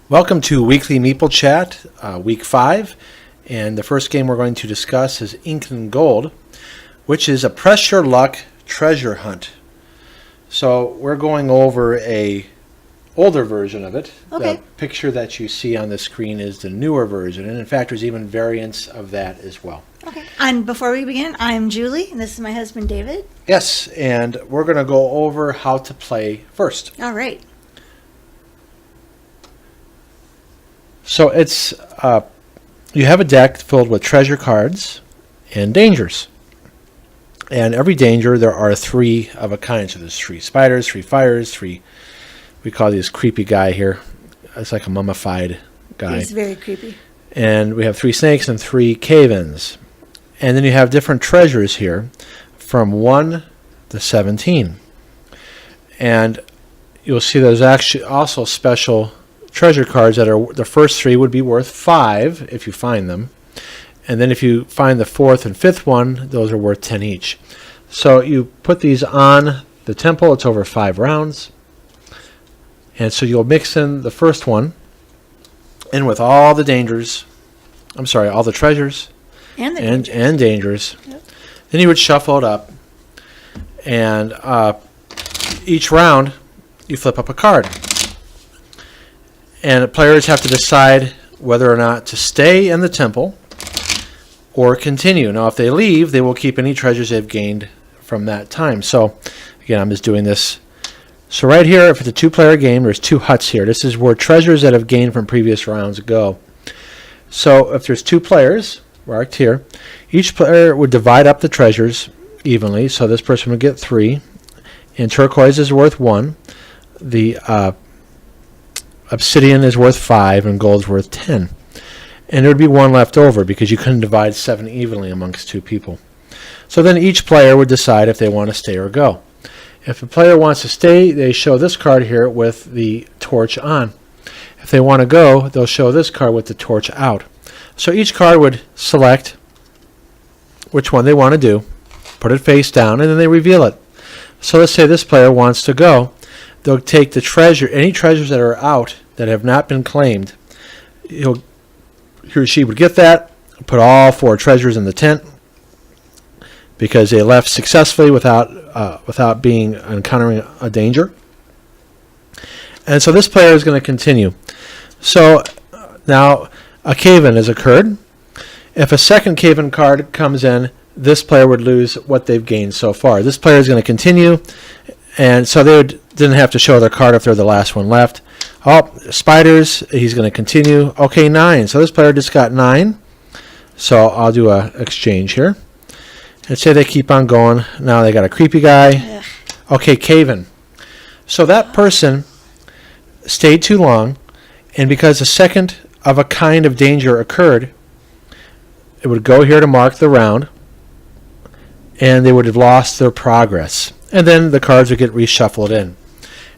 Welcome to Weekly Meeple Chat, Week 5, and the first game we're going to discuss is Incan Gold, which is a press your luck treasure hunt. So we're going over a older version of it. Okay. The picture that you see on the screen is the newer version, and in fact there's even variants of that as well. Okay. And before we begin, I'm Julie, and this is my husband David. Yes, and we're going to go over how to play first. All right. So it's you have a deck filled with treasure cards and dangers. And every danger, there are 3 of a kind. So there's 3 spiders, 3 fires, 3, we call this creepy guy here. It's like a mummified guy. He's very creepy. And we have 3 snakes and 3 cave-ins. And then you have different treasures here from 1 to 17. And you'll see there's actually also special treasure cards that are, the first 3 would be worth 5 if you find them. And then if you find the 4th and 5th one, those are worth 10 each. So you put these on the temple. It's over 5 rounds. And so you'll mix in the first one in with all the dangers. I'm sorry, all the treasures And the and dangers. Yep. Then you would shuffle it up. And each round, you flip up a card. And the players have to decide whether or not to stay in the temple or continue. Now, if they leave, they will keep any treasures they've gained from that time. So, again, I'm just doing this. So right here, if it's a 2-player game, there's 2 huts here. This is where treasures that have gained from previous rounds go. So if there's 2 players, marked here, each player would divide up the treasures evenly. So this person would get 3. And turquoise is worth 1. The obsidian is worth 5 and gold's worth 10. And there would be 1 left over because you couldn't divide 7 evenly amongst 2 people. So then each player would decide if they want to stay or go. If a player wants to stay, they show this card here with the torch on. If they want to go, they'll show this card with the torch out. So each card would select which one they want to do, put it face down, and then they reveal it. So let's say this player wants to go. They'll take the treasure, any treasures that are out that have not been claimed. He or she would get that, put all 4 treasures in the tent because they left successfully without encountering a danger. And so this player is going to continue. So now a cave-in has occurred. If a second cave-in card comes in, this player would lose what they've gained so far. This player is going to continue. And so they didn't have to show their card if they're the last one left. Oh, spiders, he's going to continue. Okay, 9. So this player just got 9. So I'll do a exchange here. Let's say they keep on going. Now they got a creepy guy. Ugh. Okay, cave-in. So that person stayed too long, and because a second of a kind of danger occurred, it would go here to mark the round, and they would have lost their progress. And then the cards would get reshuffled in.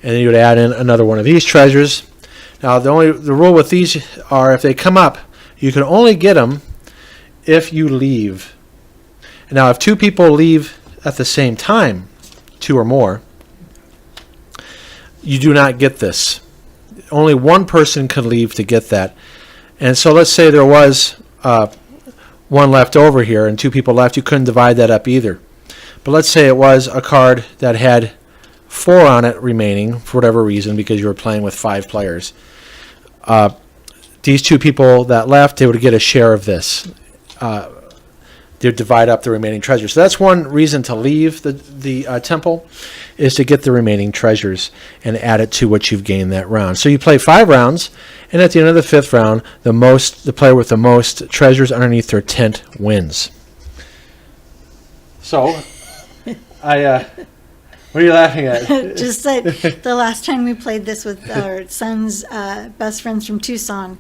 And then you would add in another one of these treasures. Now, the rule with these are if they come up, you can only get them if you leave. Now, if 2 people leave at the same time, 2 or more, you do not get this. Only 1 person could leave to get that. And so let's say there was 1 left over here and 2 people left. You couldn't divide that up either. But let's say it was a card that had 4 on it remaining for whatever reason because you were playing with 5 players. These 2 people that left, they would get a share of this. They would divide up the remaining treasures. So that's one reason to leave the temple, is to get the remaining treasures and add it to what you've gained that round. So you play 5 rounds, and at the end of the 5th round, the player with the most treasures underneath their tent wins. So what are you laughing at? Just that the last time we played this with our son's best friends from Tucson,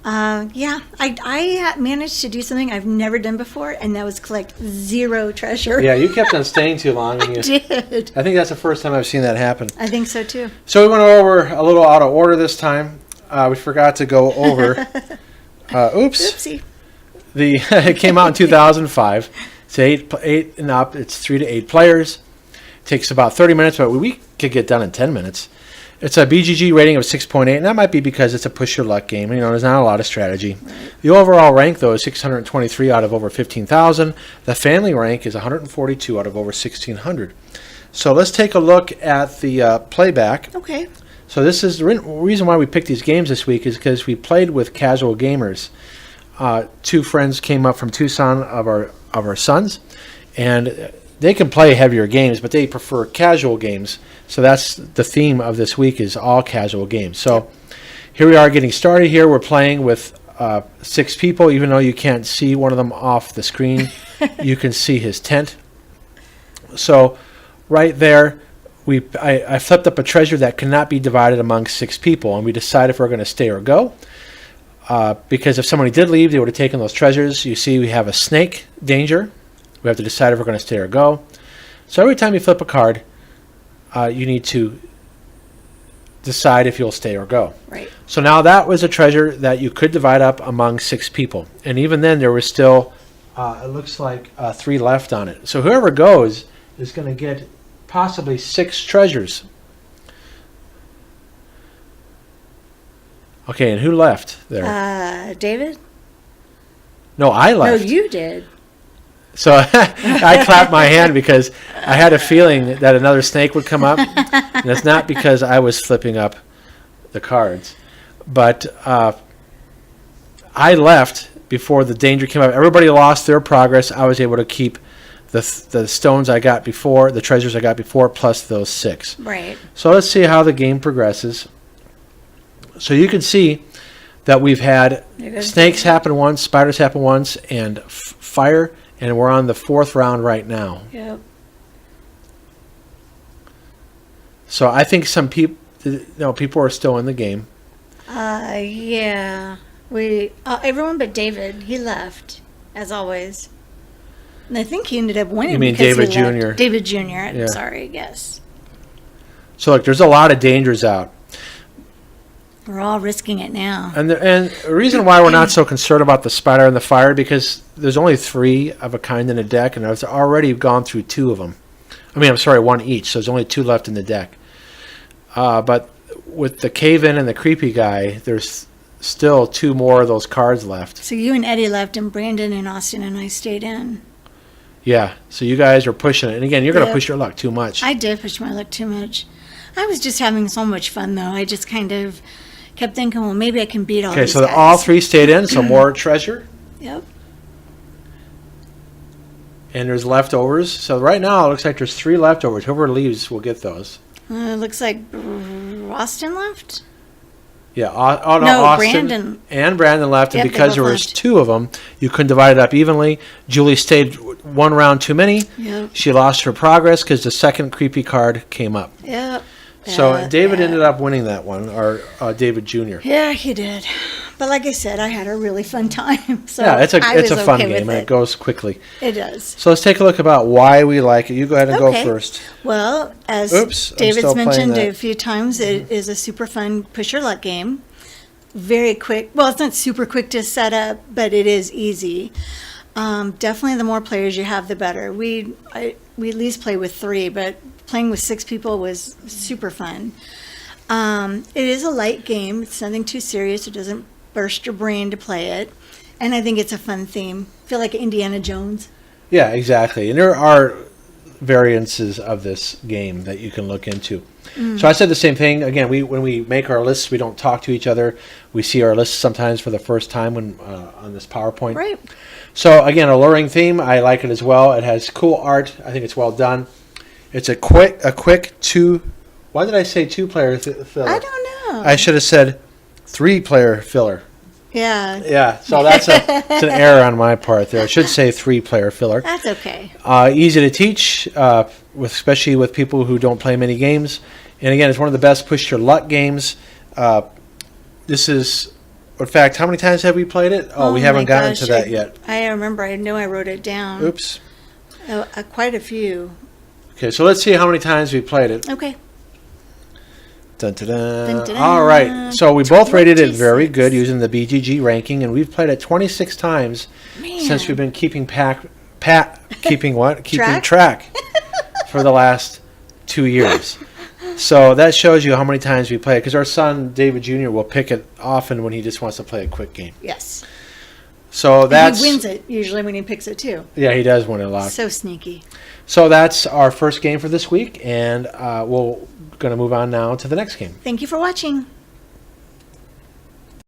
I managed to do something I've never done before, and that was collect 0 treasure. Yeah, you kept on staying too long. I did. I think that's the first time I've seen that happen. I think so, too. So we went over a little out of order this time. We forgot to go over. Oops. Oopsie. It came out in 2005. It's 8 and up. It's 3 to 8 players. Takes about 30 minutes, but we could get done in 10 minutes. It's a BGG rating of 6.8, and that might be because it's a push your luck game. There's not a lot of strategy. Right. The overall rank, though, is 623 out of over 15,000. The family rank is 142 out of over 1,600. So let's take a look at the playback. Okay. So this is the reason why we picked these games this week is because we played with casual gamers. Two friends came up from Tucson of our sons, and they can play heavier games, but they prefer casual games. So that's the theme of this week is all casual games. So here we are getting started here. We're playing with 6 people, even though you can't see one of them off the screen. You can see his tent. So right there, I flipped up a treasure that cannot be divided among 6 people, and we decide if we're going to stay or go. Because if somebody did leave, they would have taken those treasures. You see we have a snake danger. We have to decide if we're going to stay or go. So every time you flip a card, you need to decide if you'll stay or go. Right. So now that was a treasure that you could divide up among 6 people. And even then there was still, it looks like 3 left on it. So whoever goes is going to get possibly 6 treasures. Okay, and who left there? David? No, I left. No, you did. So I clapped my hand because I had a feeling that another snake would come up. And it's not because I was flipping up the cards. But I left before the danger came up. Everybody lost their progress. I was able to keep the stones I got before, the treasures I got before, plus those 6. Right. So let's see how the game progresses. So you can see that we've had snakes happen once, spiders happen once, and fire. And we're on the 4th round right now. Yep. So I think some people, people are still in the game. Yeah. Everyone but David, he left, as always. And I think he ended up winning. You mean because David he left. Jr.? David Jr., Yeah. sorry, yes. So look, there's a lot of dangers out. We're all risking it now. And the reason why we're not so concerned about the spider and the fire, because there's only 3 of a kind in the deck, and I've already gone through 2 of them. I mean, I'm sorry, 1 each, so there's only 2 left in the deck. But with the cave-in and the creepy guy, there's still 2 more of those cards left. So you and Eddie left, and Brandon and Austin and I stayed in. Yeah, so you guys are pushing it. And again, you're going to Yep. push your luck too much. I did push my luck too much. I was just having so much fun, though. I just kind of kept thinking, well, maybe I can beat all Okay, these so guys. all 3 stayed in, so more treasure. Yep. And there's leftovers. So right now, it looks like there's 3 leftovers. Whoever leaves will get those. It looks like Austin left. Yeah, No, Austin Brandon. and Brandon left, and Yep, they because both there was left. 2 of them, you couldn't divide it up evenly. Julie stayed 1 round too many. Yep. She lost her progress because the second creepy card came up. Yep. So David yeah. ended up winning that one, or David Jr. Yeah, he did. But like I said, I had a really fun time. So Yeah, it's I a was fun okay game, with and it goes quickly. It does. So let's take a look about why we like it. You go ahead and Okay. go first. Well, as Oops, I'm David's still playing mentioned that. a few times, it is a super fun push your luck game. Very quick. Well, it's not super quick to set up, but it is easy. Definitely, the more players you have, the better. We at least play with 3, but playing with 6 people was super fun. It is a light game. It's nothing too serious. It doesn't burst your brain to play it. And I think it's a fun theme. I feel like Indiana Jones. Yeah, exactly. And there are variances of this game that you can look into. So I said the same thing. Again, when we make our lists, we don't talk to each other. We see our lists sometimes for the first time when on this PowerPoint. Right. So again, alluring theme. I like it as well. It has cool art. I think it's well done. It's a quick 2. Why did I say 2-player filler? I don't know. I should have said 3-player filler. Yeah. Yeah, so it's an error on my part there. I should say 3-player filler. That's okay. Easy to teach, especially with people who don't play many games. And again, it's one of the best push your luck games. This is, in fact, how many times have we played it? Oh, we haven't my gotten gosh, to that yet. I remember. I know I wrote it down. Oops. Quite a few. Okay, so let's see how many times we played it. Okay. Dun, dun, dun. Dun, dun, All right, so we both rated it very 26. good using the BGG ranking, and we've played it 26 times Man. since we've been keeping track for the last 2 years. So that shows you how many times we play it. Because our son, David Jr., will pick it often when he just wants to play a quick game. Yes. So that's... And he wins it usually when he picks it, too. Yeah, he does win it a lot. So sneaky. So that's our first game for this week. And we're going to move on now to the next game. Thank you for watching.